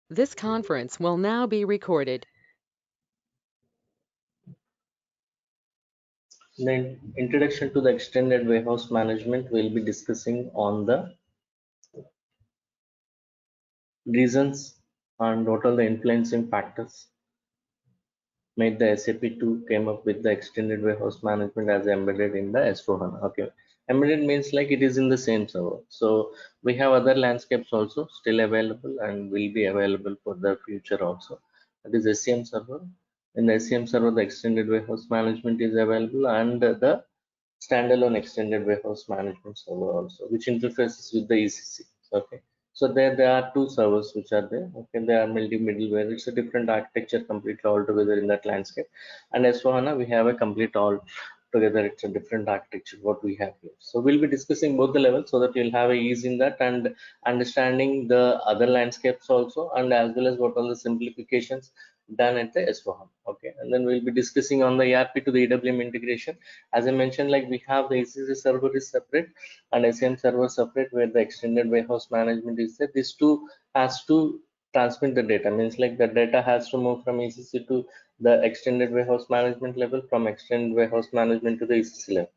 This conference will now be recorded. Then introduction to the extended warehouse management, will be discussing on the reasons and what are the influencing factors made the SAP to came up with the extended warehouse management as embedded in the S4HANA. Okay, embedded means like it is in the same server. So we have other landscapes also still available and will be available for the future also. That is SCM server. In the SCM server, the extended warehouse management is available, and the standalone extended warehouse management server also, which interfaces with the ECC. Okay, so there are two servers which are there. Okay, they are multi middleware. It's a different architecture completely altogether in that landscape. And as for HANA, we have a complete all together. It's a different architecture what we have here. So we'll be discussing both the levels so that you'll have a ease in that and understanding the other landscapes also, and as well as what are the simplifications done at the S4HANA. Okay, and then we'll be discussing on the ERP to the EWM integration. As I mentioned, like we have the ECC server is separate and SCM server separate, where the extended warehouse management is there. These two has to transmit the data, means like the data has to move from ECC to the extended warehouse management level, from extended warehouse management to the ECC level.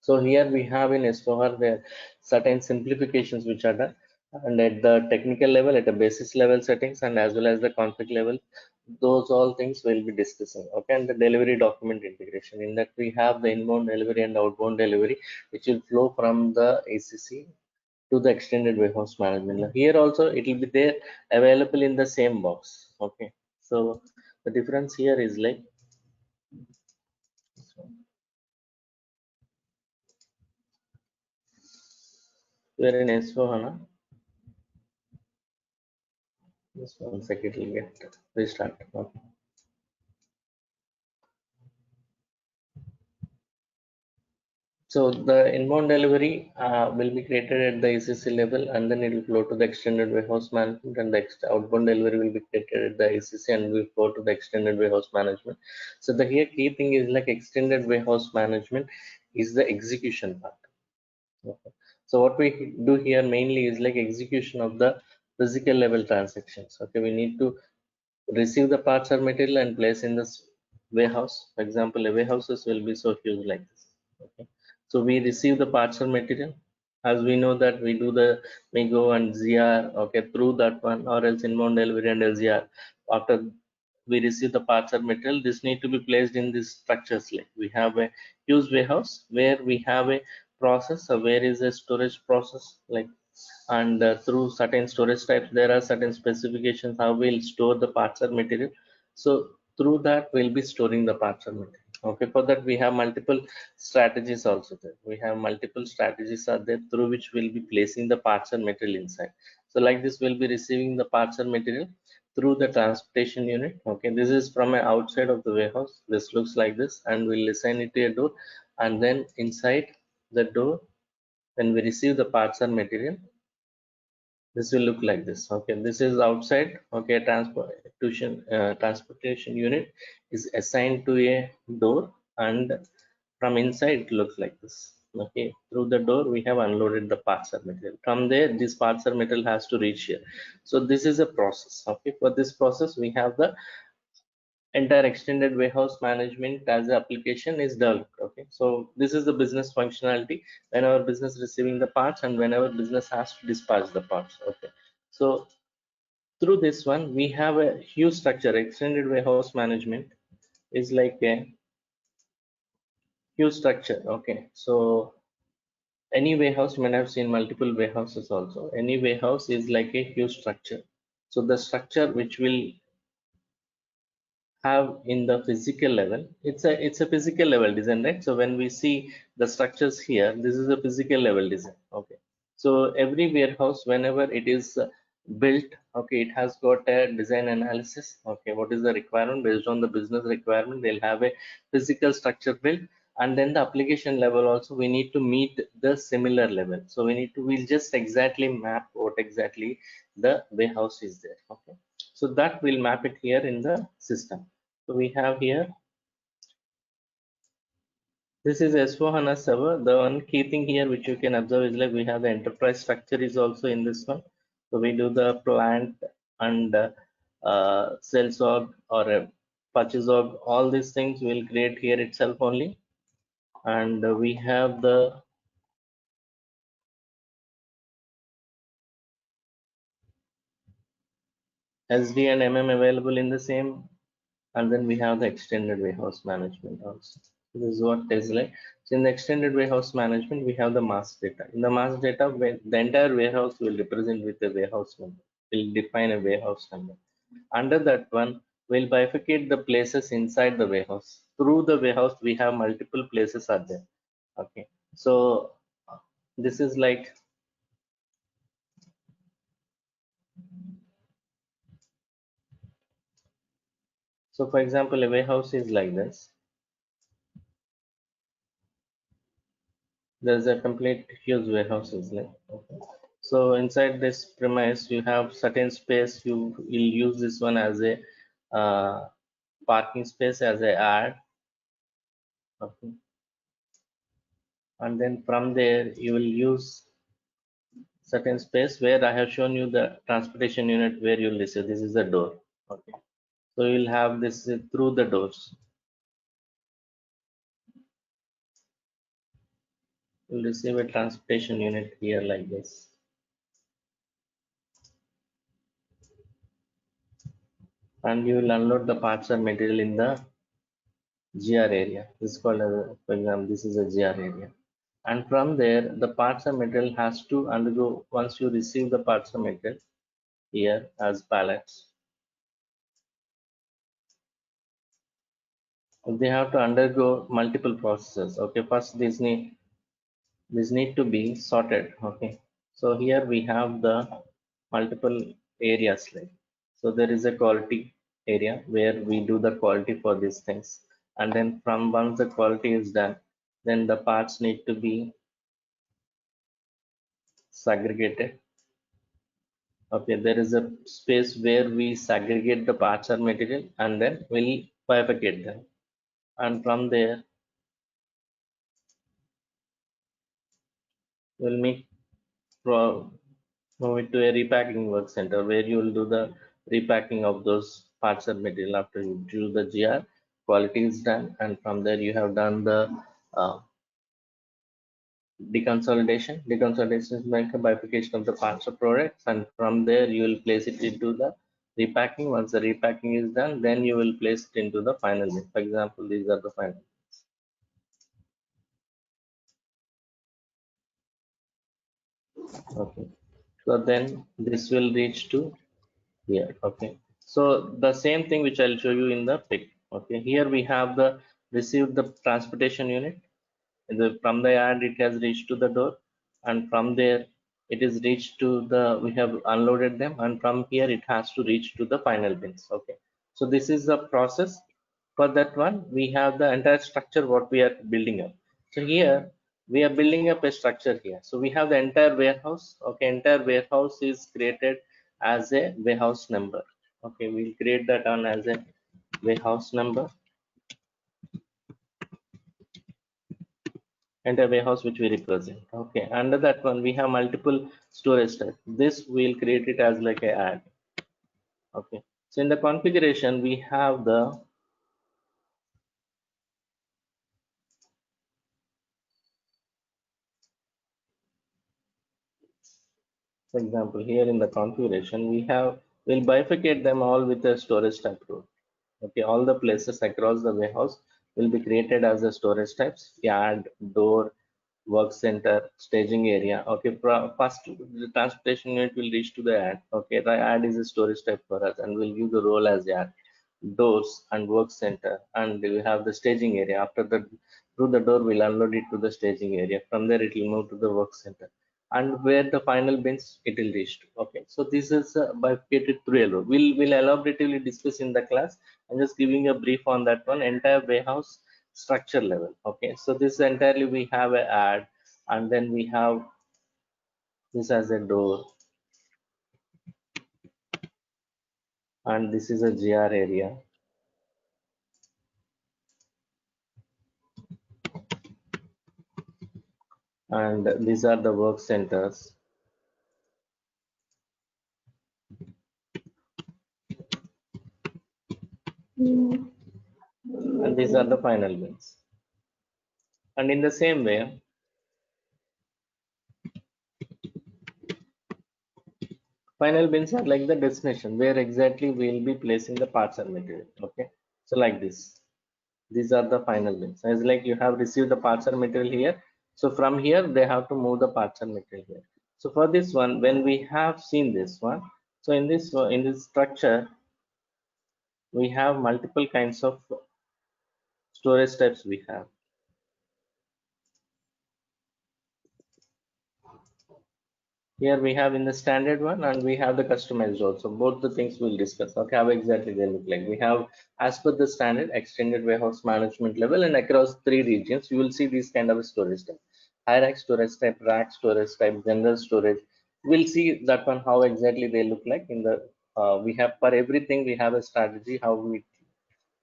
So here we have in S4 there certain simplifications which are done, and at the technical level, at the basis level settings, and as well as the config level, those all things we'll be discussing. Okay, and the delivery document integration, in that we have the inbound delivery and outbound delivery, which will flow from the ACC to the extended warehouse management. Here also it will be there available in the same box. Okay, so the difference here is like, we're in S4 HANA. Just one second, it will get restart. Okay. So the inbound delivery will be created at the ECC level, and then it will flow to the extended warehouse management, and the outbound delivery will be created at the ECC and will flow to the extended warehouse management. So the here key thing is like extended warehouse management is the execution part. Okay. So what we do here mainly is like execution of the physical level transactions. Okay, we need to receive the parts or material and place in this warehouse. For example, a warehouses will be so huge like this. Okay, so we receive the parts or material. As we know that we do the Migo and ZR, okay, through that one, or else inbound delivery and LZR. After we receive the parts or material, this need to be placed in these structures. Like we have a huge warehouse where we have a process, where is a storage process, like, and through certain storage types there are certain specifications how we'll store the parts or material. So through that we'll be storing the parts or material. Okay, for that we have multiple strategies also there. We have multiple strategies are there through which we'll be placing the parts and material inside. So like this, we'll be receiving the parts and material through the transportation unit. Okay, this is from a outside of the warehouse. This looks like this, and we'll assign it to a door, and then inside the door, when we receive the parts and material, this will look like this. Okay, this is outside. Okay, transportation unit is assigned to a door, and from inside it looks like this. Okay, through the door we have unloaded the parts or material. From there, this parts or material has to reach here. So this is a process. Okay, for this process we have the entire extended warehouse management as an application is developed. Okay, so this is the business functionality whenever business receiving the parts and whenever business has to dispatch the parts. Okay, so through this one we have a huge structure. Extended warehouse management is like a huge structure. Okay, so any warehouse, you might have seen multiple warehouses also. Any warehouse is like a huge structure. So the structure which will have in the physical level, it's a physical level design, right? So when we see the structures here, this is a physical level design. Okay, so every warehouse whenever it is built, okay, it has got a design analysis. Okay, what is the requirement? Based on the business requirement, they'll have a physical structure built, and then the application level also we need to meet the similar level. So we'll just exactly map what exactly the warehouse is there. Okay, so that will map it here in the system. So we have here, this is S4HANA server. The one key thing here which you can observe is like we have the enterprise structure is also in this one. So we do the plant and sales org or a purchase org, all these things will create here itself only. And we have the SD and MM available in the same, and then we have the extended warehouse management also. So this is what is like. So in the extended warehouse management, we have the master data. In the master data, the entire warehouse will represent with a warehouse number. Will define a warehouse number. Under that one, we'll bifurcate the places inside the warehouse. Through the warehouse, we have multiple places are there. Okay. So this is like, so for example, a warehouse is like this. There's a complete huge warehouse is like, okay. So inside this premise, you have certain space. You will use this one as a parking space as a ad. Okay. And then from there, you will use certain space where I have shown you the transportation unit where you'll receive. This is the door. Okay. So you'll have this through the doors. You'll receive a transportation unit here like this. And you will unload the parts or material in the GR area. This is called, for example, this is a GR area. And from there, the parts and material has to undergo, once you receive the parts and material here as pallets, they have to undergo multiple processes. Okay, first this need to be sorted. Okay, so here we have the multiple areas like, so there is a quality area where we do the quality for these things, and then from once the quality is done, then the parts need to be segregated. Okay, there is a space where we segregate the parts or material and then we'll bifurcate them. And from there, we'll move it to a repacking work center where you will do the repacking of those parts or material after you do the GR. Quality is done, and from there you have done the uh, deconsolidation. Deconsolidation is like a bifurcation of the parts of products, and from there you will place it into the repacking. Once the repacking is done, then you will place it into the final bin. For example, these are the final. Okay. So then this will reach to here. Okay. So the same thing which I'll show you in the pic. Okay. Here we have the received the transportation unit. From the yard it has reached to the door, and from there it is reached to the, we have unloaded them, and from here it has to reach to the final bins. Okay, so this is the process. For that one, we have the entire structure what we are building up. So here we are building up a structure here. So we have the entire warehouse. Okay, entire warehouse is created as a warehouse number. Okay, we'll create that on as a warehouse number, and a warehouse which we represent. Okay, under that one we have multiple storage types. This we'll create it as like a add. Okay, so in the configuration we have the, for example, here in the configuration we have, we'll bifurcate them all with a storage type rule. Okay, all the places across the warehouse will be created as the storage types: yard, door, work center, staging area. Okay, first the transportation unit will reach to the ad. Okay, the ad is a storage type for us, and we'll give the role as yard, doors, and work center, and we have the staging area. After the, through the door, we'll unload it to the staging area. From there, it will move to the work center, and where the final bins it will reach to. Okay, so this is bifurcated through a road. We'll elaboratively discuss in the class. I'm just giving a brief on that one entire warehouse structure level. Okay, so this entirely we have a ad, and then we have this as a door, and this is a GR area, and these are the work centers, and these are the final bins. And in the same way, final bins are like the destination where exactly we'll be placing the parts and material. Okay, so like this, these are the final bins. As like you have received the parts and material here, so from here they have to move the parts and material here. So for this one, when we have seen this one, so in this structure, we have multiple kinds of storage types we have. Here we have in the standard one and we have the customized also. Both the things we'll discuss. Okay, how exactly they look like. We have as per the standard extended warehouse management level, and across 3 regions, you will see these kind of storage type. High rack storage type, rack storage type, general storage. We'll see that one how exactly they look like in the we have for everything we have a strategy how we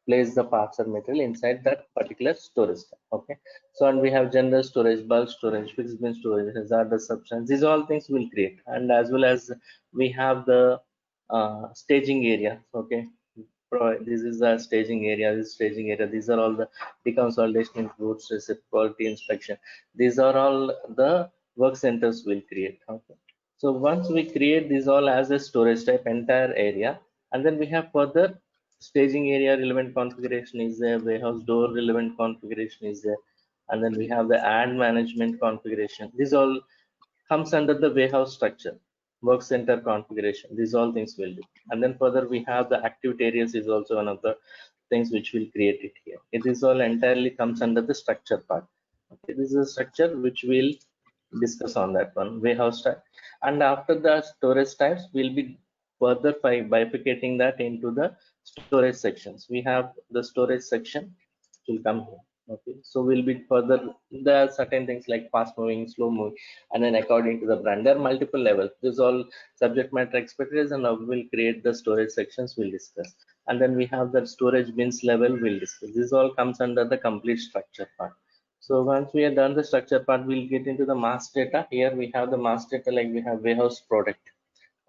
place the parts or material inside that particular storage tank. Okay, so and we have general storage, bulk storage, fixed bin storage, hazardous substance. These all things will create, and as well as we have the staging area. Okay, this is the staging area, this staging area. These are all the deconsolidation, goods receipt, quality inspection. These are all the work centers will create. Okay, so once we create these all as a storage type entire area, and then we have further staging area relevant configuration is there, warehouse door relevant configuration is there, and then we have the ad management configuration. This all comes under the warehouse structure, work center configuration. These all things will do. And then further we have the activity areas is also one of the things which will create it here. It is all entirely comes under the structure part. Okay, this is a structure which we'll discuss on that one, warehouse type. And after the storage types, we'll be further bifurcating that into the storage sections. We have the storage section which will come here. Okay, so we'll be further there are certain things like fast moving, slow moving, and then according to the brand, there are multiple levels. This is all subject matter expertise, and now we'll create the storage sections we'll discuss. And then we have the storage bins level we'll discuss. This all comes under the complete structure part. So once we have done the structure part, we'll get into the mass data. Here we have the mass data, like we have warehouse product.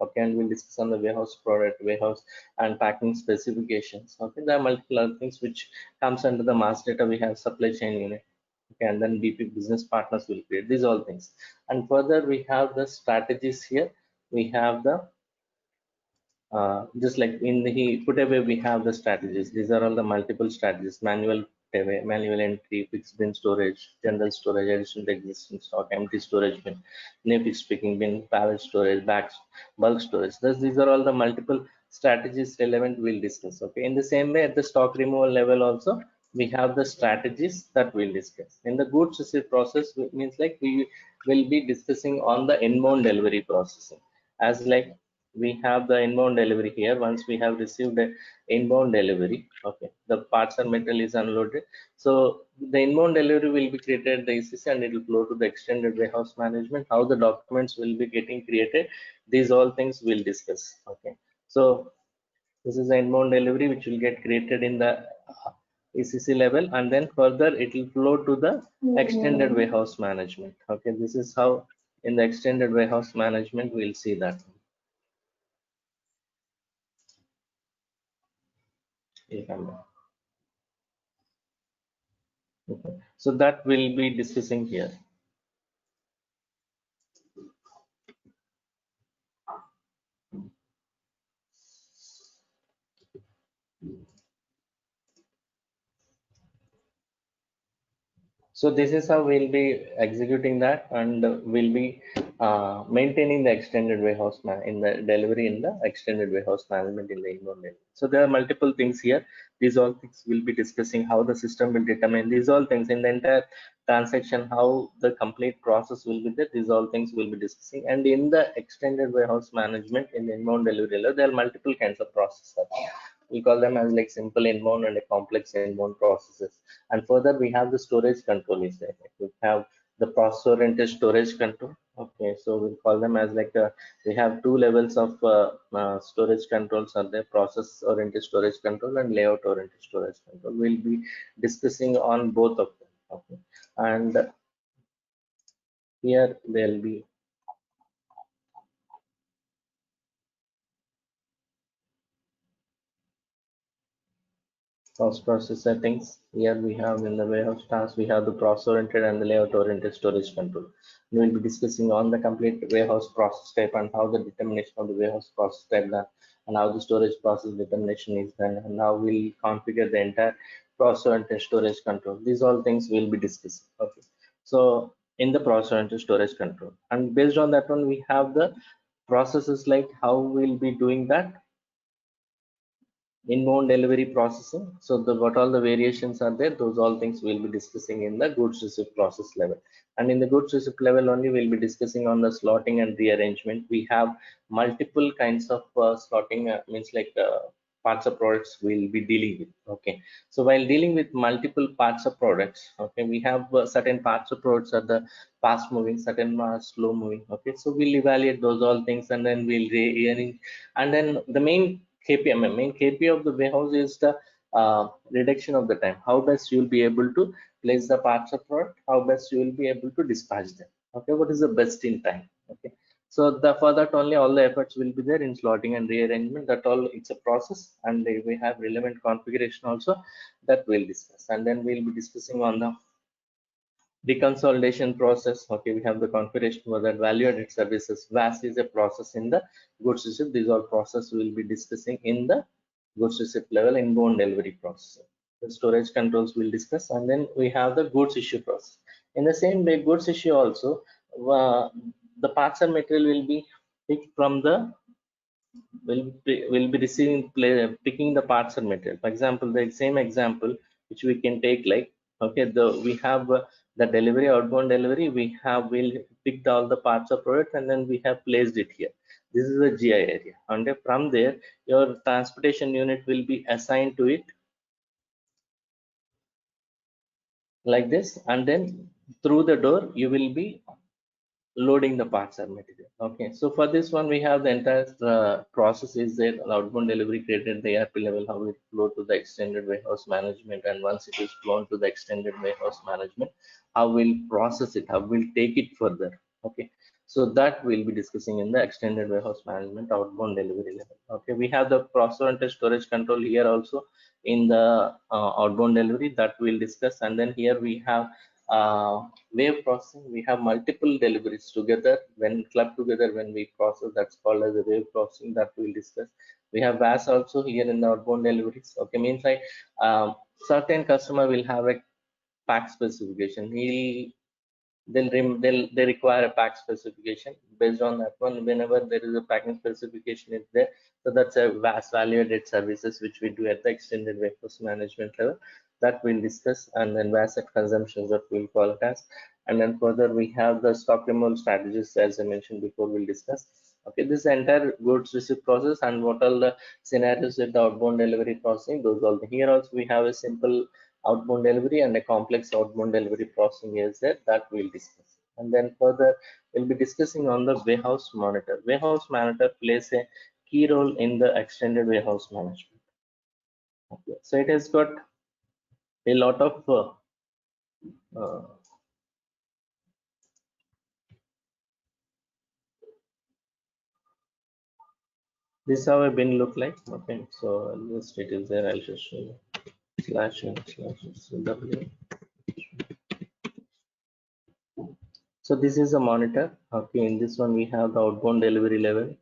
Okay, and we'll discuss on the warehouse product, warehouse and packing specifications. Okay, there are multiple other things which comes under the mass data. We have supply chain unit. Okay, and then BP business partners will create these all things. And further we have the strategies here. We have the just like in the put away, we have the strategies. These are all the multiple strategies: manual put away, manual entry, fixed bin storage, general storage, addition to existing stock, empty storage bin, new fixed picking bin, pallet storage, bags, bulk storage. These are all the multiple strategies relevant we'll discuss. Okay, in the same way at the stock removal level also we have the strategies that we'll discuss. In the goods receipt process, it means like we will be discussing on the inbound delivery processing, as like we have the inbound delivery here. Once we have received the inbound delivery, okay, the parts and metal is unloaded, so the inbound delivery will be created at the ECC and it will flow to the extended warehouse management. How the documents will be getting created, these all things we'll discuss. Okay, so this is the inbound delivery which will get created in the ECC level, and then further it will flow to the extended warehouse management. Okay, this is how in the extended warehouse management we'll see that. Okay. So that we'll be discussing here. So this is how we'll be executing that, and we'll be maintaining the extended warehouse in the delivery in the extended warehouse management in the inbound delivery. So there are multiple things here. These all things we'll be discussing how the system will determine these all things in the entire transaction, how the complete process will be there. These all things we'll be discussing. And in the extended warehouse management in the inbound delivery, there are multiple kinds of processes. We call them as like simple inbound and a complex inbound processes. And further we have the storage control is there. We have the process oriented storage control. Okay, so we call them as like we have two levels of storage controls are there: process oriented storage control and layout oriented storage control. We'll be discussing on both of them. Okay, and here there'll be Source process settings. Here we have in the warehouse tasks, we have the process oriented and the layout oriented storage control. We will be discussing on the complete warehouse process type and how the determination of the warehouse process type done, and how the storage process determination is done, and how we'll configure the entire process oriented storage control. These all things we'll be discussing. Okay. So in the process oriented storage control, and based on that one, we have the processes like how we'll be doing that inbound delivery processing. So the what all the variations are there, those all things we'll be discussing in the goods receipt process level. And in the goods receipt level only, we'll be discussing on the slotting and rearrangement. We have multiple kinds of slotting, means like parts of products we'll be dealing with. Okay, so while dealing with multiple parts of products, okay, we have certain parts of products are the fast moving, certain are slow moving. Okay, so we'll evaluate those all things, and then we'll rearrange. And then the main KPI, main KPI of the warehouse is the reduction of the time. How best you will be able to place the parts of product, how best you will be able to dispatch them. Okay, what is the best in time? Okay, so for that only all the efforts will be there in slotting and rearrangement. That all it's a process, and we have relevant configuration also that we'll discuss. And then we'll be discussing on the deconsolidation process. Okay, we have the configuration for that value added services. VAS is a process in the goods receipt. These all process we will be discussing in the goods receipt level inbound delivery process. The storage controls we'll discuss, and then we have the goods issue process. In the same way, goods issue also, the parts and material will be picked from the will be receiving picking the parts and material. For example, the same example which we can take, like, okay, we have the delivery, outbound delivery, we'll picked all the parts of product, and then we have placed it here. This is the GI area, and from there your transportation unit will be assigned to it like this, and then through the door you will be loading the parts or material. Okay, so for this one we have the entire process is there. Outbound delivery created the ERP level, how it flow to the extended warehouse management, and once it is flown to the extended warehouse management, how we'll process it, how we'll take it further. Okay, so that we'll be discussing in the extended warehouse management outbound delivery level. Okay, we have the process and storage control here also in the outbound delivery that we'll discuss. And then here we have wave processing. We have multiple deliveries together, when clubbed together, when we process, that's called as a wave processing, that we'll discuss. We have VAS also here in the outbound deliveries. Okay, means like certain customer will have a pack specification. They require a pack specification. Based on that one, whenever there is a packing specification is there, so that's a vast value added services which we do at the extended warehouse management level, that we'll discuss. And then asset consumptions, that we'll call it as. And then further we have the stock removal strategies, as I mentioned before, we'll discuss. Okay, this entire goods receipt process and what all the scenarios with the outbound delivery processing, those all. Here also we have a simple outbound delivery and a complex outbound delivery processing is there, that we'll discuss. And then further we'll be discussing on the warehouse monitor. Warehouse monitor plays a key role in the extended warehouse management. Okay, so it has got a lot of uh, this is how a bin look like. Okay, so this it is there, I'll just show you. /n/w. So this is a monitor. Okay, in this one we have the outbound delivery level,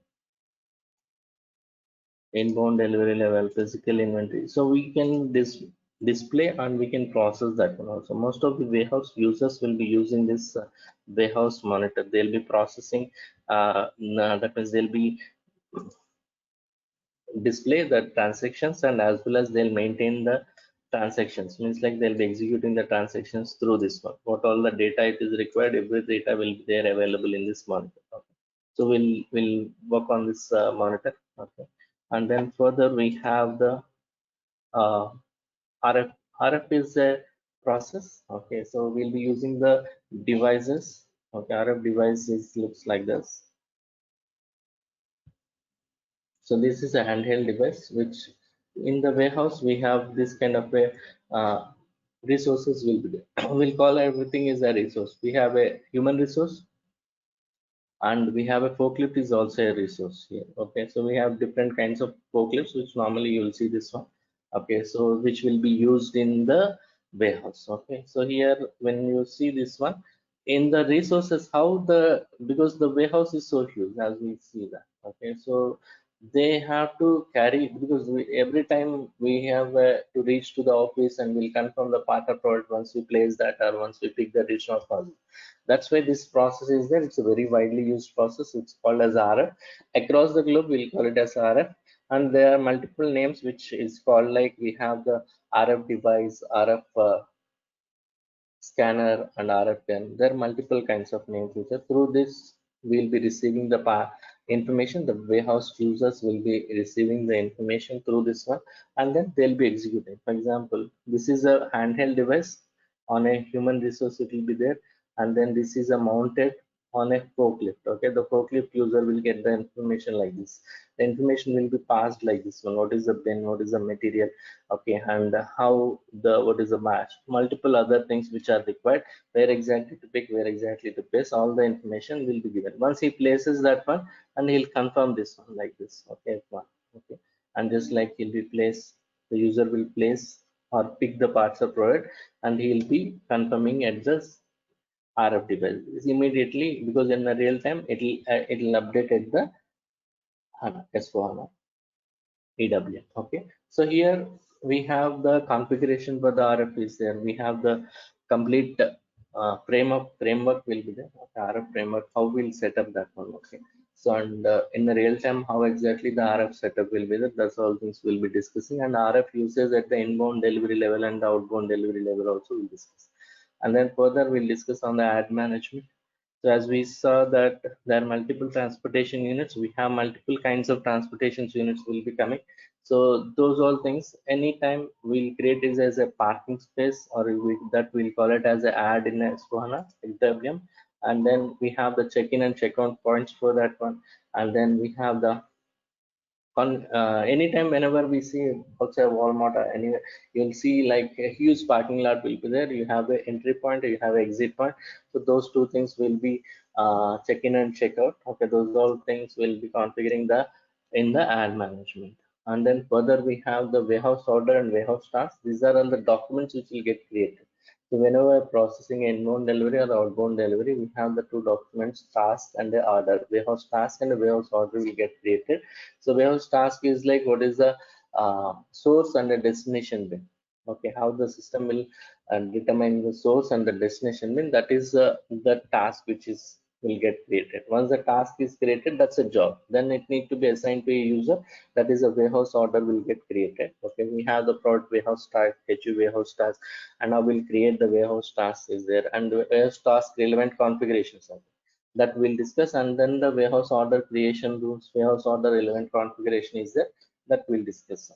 inbound delivery level, physical inventory. So we can display and we can process that one also. Most of the warehouse users will be using this warehouse monitor. They'll be processing, that means they'll be display the transactions, and as well as they'll maintain the transactions, means like they'll be executing the transactions through this one. What all the data it is required, every data will be there available in this monitor. Okay, so we'll work on this monitor. Okay, and then further we have the uh, RF. RF is a process. Okay, so we'll be using the devices. Okay, RF devices looks like this. So this is a handheld device, which in the warehouse we have this kind of a resources will be there. We'll call everything is a resource. We have a human resource, and we have a forklift is also a resource here. Okay, so we have different kinds of forklifts, which normally you will see this one. Okay, so which will be used in the warehouse. Okay, so here when you see this one in the resources, how the, because the warehouse is so huge as we see that. Okay, so they have to carry, because every time we have to reach to the office and we'll confirm the part of product once we place that or once we pick the additional parcel. That's why this process is there. It's a very widely used process. It's called as RF. Across the globe, we'll call it as RF. And there are multiple names which is called, like we have the RF device, RF scanner, and RF pen. There are multiple kinds of names which are, through this we'll be receiving the information. The warehouse users will be receiving the information through this one, and then they'll be executing. For example, this is a handheld device. On a human resource it will be there, and then this is a mounted on a forklift. Okay, the forklift user will get the information like this. The information will be passed like this one: what is the bin, what is the material, okay, and how the, what is the match, multiple other things which are required, where exactly to pick, where exactly to place, all the information will be given. Once he places that one, and he'll confirm this one like this. Okay, one. Okay, and just like he'll be placed, the user will place or pick the parts of product, and he'll be confirming at the RF device immediately, because in the real time it'll update at the HANA, S4HANA EWM. Okay, so here we have the configuration for the RF is there. We have the complete framework will be there. Okay, RF framework, how we'll set up that one. Okay, so and in the real time, how exactly the RF setup will be there. That's all things we'll be discussing. And RF uses at the inbound delivery level and the outbound delivery level also we'll discuss. And then further we'll discuss on the ad management. So as we saw that there are multiple transportation units, we have multiple kinds of transportation units will be coming. So those all things, anytime we'll create this as a parking space, or that we'll call it as an ad in S4HANA EWM. And then we have the check-in and check-out points for that one. And then we have the on anytime whenever we see outside Walmart or anywhere, you'll see like a huge parking lot will be there. You have the entry point, you have exit point. So those two things will be check in and check out. Okay, those all things will be configuring the in the ad management. And then further we have the warehouse order and warehouse tasks. These are all the documents which will get created. So whenever processing inbound delivery or outbound delivery, we have the two documents, task and the order. Warehouse task and the warehouse order will get created. So warehouse task is like what is the source and the destination bin. Okay, how the system will determine the source and the destination bin. That is the task which is will get created. Once the task is created, that's a job. Then it need to be assigned to a user. That is a warehouse order will get created. Okay, we have the product warehouse task, HU warehouse task, and I will create the warehouse task is there, and the warehouse task relevant configurations are there, that we'll discuss. And then the warehouse order creation rules, warehouse order relevant configuration is there, that we'll discuss.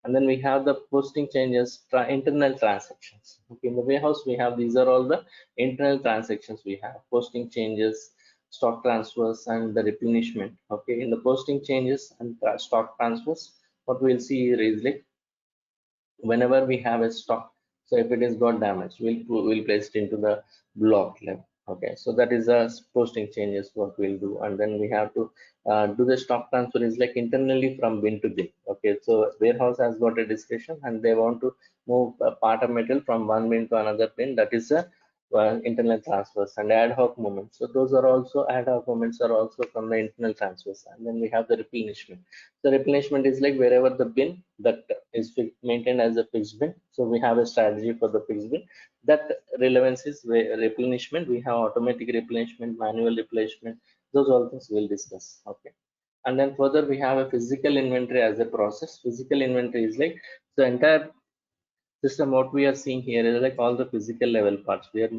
And then we have the posting changes, internal transactions. Okay, in the warehouse we have, these are all the internal transactions we have: posting changes, stock transfers, and the replenishment. Okay, in the posting changes and stock transfers, what we'll see here is like whenever we have a stock, so if it is got damaged, we'll place it into the block level. Okay, so that is a posting changes what we'll do. And then we have to do the stock transfer is like internally from bin to bin. Okay, so warehouse has got a discussion and they want to move a part of material from one bin to another bin. That is a internal transfers. And ad hoc movements, so those are also, ad hoc movements are also from the internal transfers. And then we have the replenishment. The replenishment is like wherever the bin that is maintained as a fixed bin. So we have a strategy for the fixed bin. That relevance is replenishment. We have automatic replenishment, manual replenishment. Those all things we'll discuss. Okay. And then further we have a physical inventory as a process. Physical inventory is like the entire system. What we are seeing here is like all the physical level parts where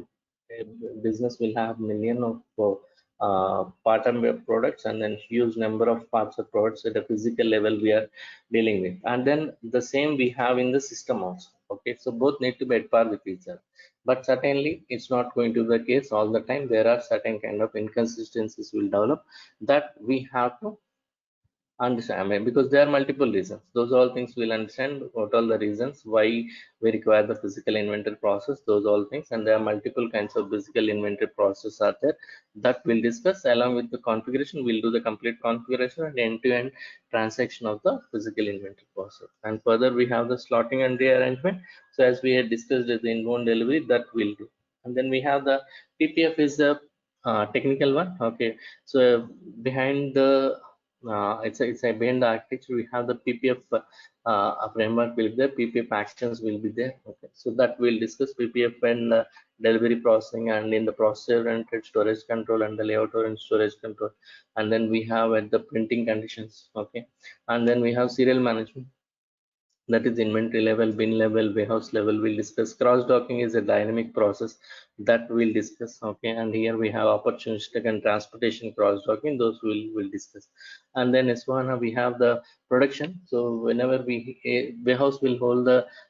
a business will have million of part of products, and then huge number of parts of products at a physical level we are dealing with. And then the same we have in the system also. Okay, so both need to be at par with each other, but certainly it's not going to be the case all the time. There are certain kind of inconsistencies will develop that we have to Understand, I mean, because there are multiple reasons. Those all things we'll understand what all the reasons why we require the physical inventory process, those all things, and there are multiple kinds of physical inventory process are there that we'll discuss along with the configuration. We'll do the complete configuration and end-to-end transaction of the physical inventory process. And further, we have the slotting and rearrangement. So as we had discussed as the inbound delivery, that we'll do. And then we have the PPF is the technical one. Okay, so behind the it's a behind the architecture we have the PPF framework will be there, PPF actions will be there. Okay, so that we'll discuss PPF and delivery processing, and in the processor oriented storage control and the layout oriented storage control, and then we have at the printing conditions. Okay, and then we have serial management, that is inventory level, bin level, warehouse level. We'll discuss cross docking is a dynamic process that we'll discuss. Okay, and here we have opportunistic and transportation cross docking, those will discuss. And then S1 we have the production. So whenever we warehouse will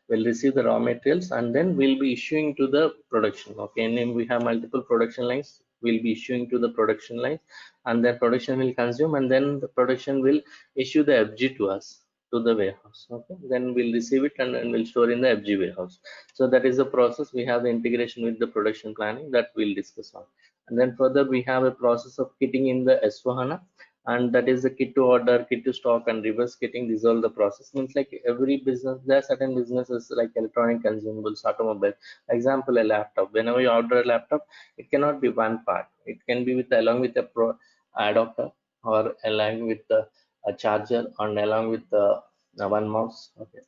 receive the raw materials, and then we'll be issuing to the production. Okay, and then we have multiple production lines, we'll be issuing to the production lines, and then production will consume, and then the production will issue the FG to us, to the warehouse. Okay, then we'll receive it and then we'll store in the FG warehouse. So that is the process. We have the integration with the production planning that we'll discuss on. And then further we have a process of kitting in the S4HANA, and that is the kit to order, kit to stock, and reverse kitting. These all the process. Means like every business, there are certain businesses like electronic consumables, automobile. Example, a laptop. Whenever you order a laptop, it cannot be one part. It can be with along with a adapter, or along with the a charger, and along with the one mouse. Okay,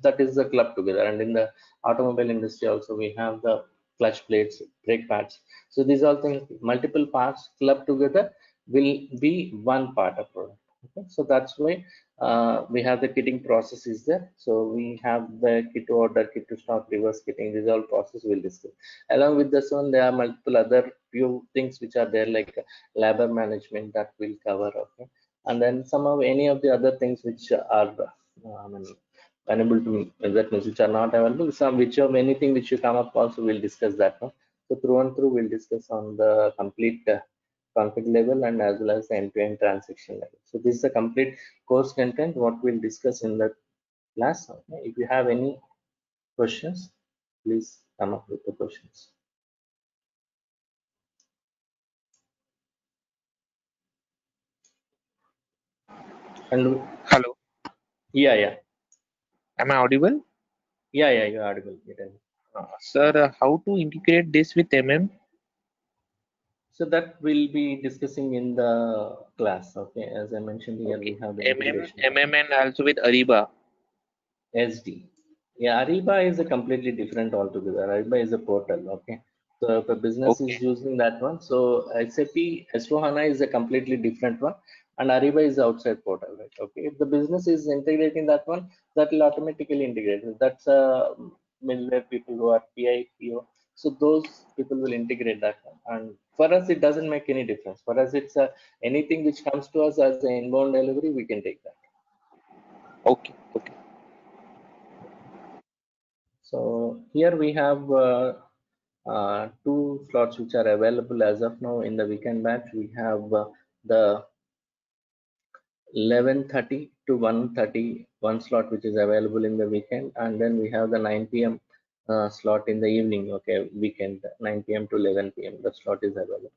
that is the club together. And in the automobile industry also we have the clutch plates, brake pads. So these all things, multiple parts clubbed together will be one part of product. Okay, so that's why we have the kitting process is there. So we have the kit to order, kit to stock, reverse kitting. These all process we'll discuss. Along with this one, there are multiple other few things which are there, like labor management, that will cover. Okay, and then some of any of the other things which are I mean, unable to, that means which are not available, some which of anything which you come up also we'll discuss that one. So through and through we'll discuss on the complete config level and as well as the end-to-end transaction level. So this is the complete course content what we'll discuss in the class. Okay, if you have any questions, please come up with the questions. And Hello, yeah, am I audible? yeah, you're audible. Sir, how to integrate this with MM? So that we'll be discussing in the class. Okay, as I mentioned here, Okay, we have the MM, integration. and also with Ariba. SD. Yeah, Ariba is a completely different altogether. Ariba is a portal. Okay, so if a business is Okay, using that one, so SAP S4HANA is a completely different one, and Ariba is the outside portal, right? Okay, if the business is integrating that one, that will automatically integrate. That's middleware people who are PI, PO. So those people will integrate that one. And for us, it doesn't make any difference. For us, it's anything which comes to us as an inbound delivery, we can take that. okay, okay. So here we have two slots which are available as of now in the weekend batch. We have the 11:30 to 1:30 one slot which is available in the weekend, and then we have the 9 p.m. Slot in the evening. Okay, weekend 9 p.m. to 11 p.m. The slot is available.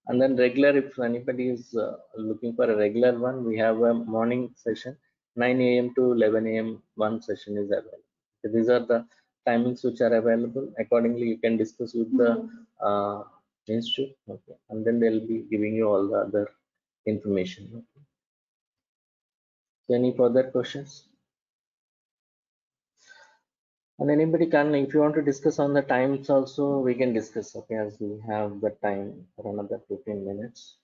And then regular, if anybody is looking for a regular one, we have a morning session 9 a.m. to 11 a.m. one session is available. So these are the timings which are available. Accordingly, you can discuss with the institute. Okay, and then they'll be giving you all the other information. Okay. So any further questions? And anybody can, if you want to discuss on the times also, we can discuss. Okay, as we have the time for another 15 minutes.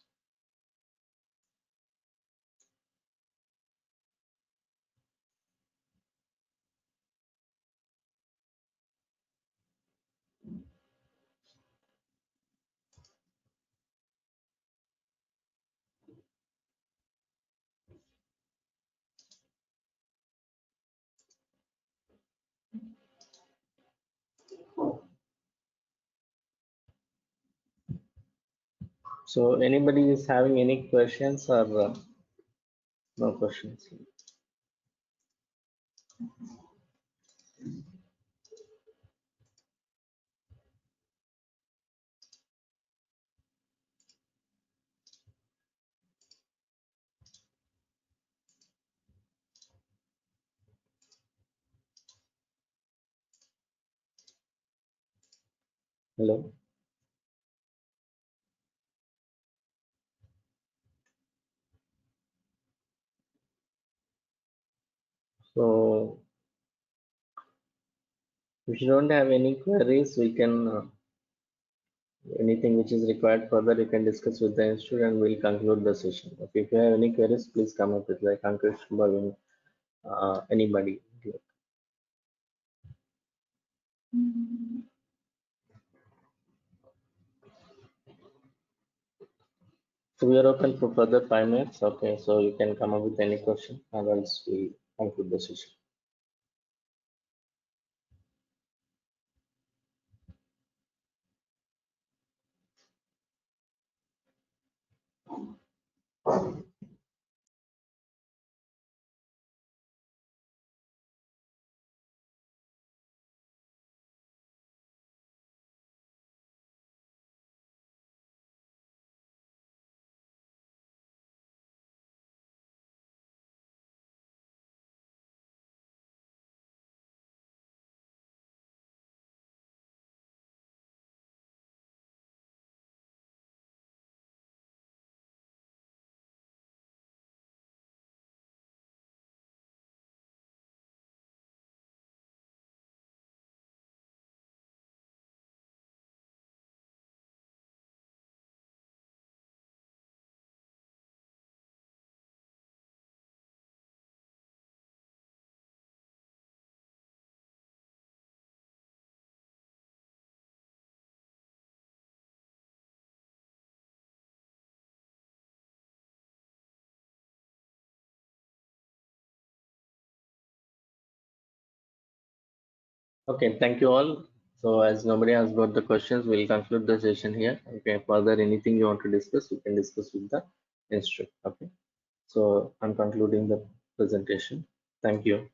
So anybody is having any questions, or No questions. Hello. So if you don't have any queries, we can anything which is required further, you can discuss with the institute and we'll conclude the session. Okay, if you have any queries, please come up with like Ankush, Bhavin, anybody. So we are open for further 5 minutes. Okay, so you can come up with any question, or else we conclude the session. Okay, thank you all. So as nobody has got the questions, we'll conclude the session here. Okay, further anything you want to discuss, you can discuss with the institute. Okay, so I'm concluding the presentation. Thank you.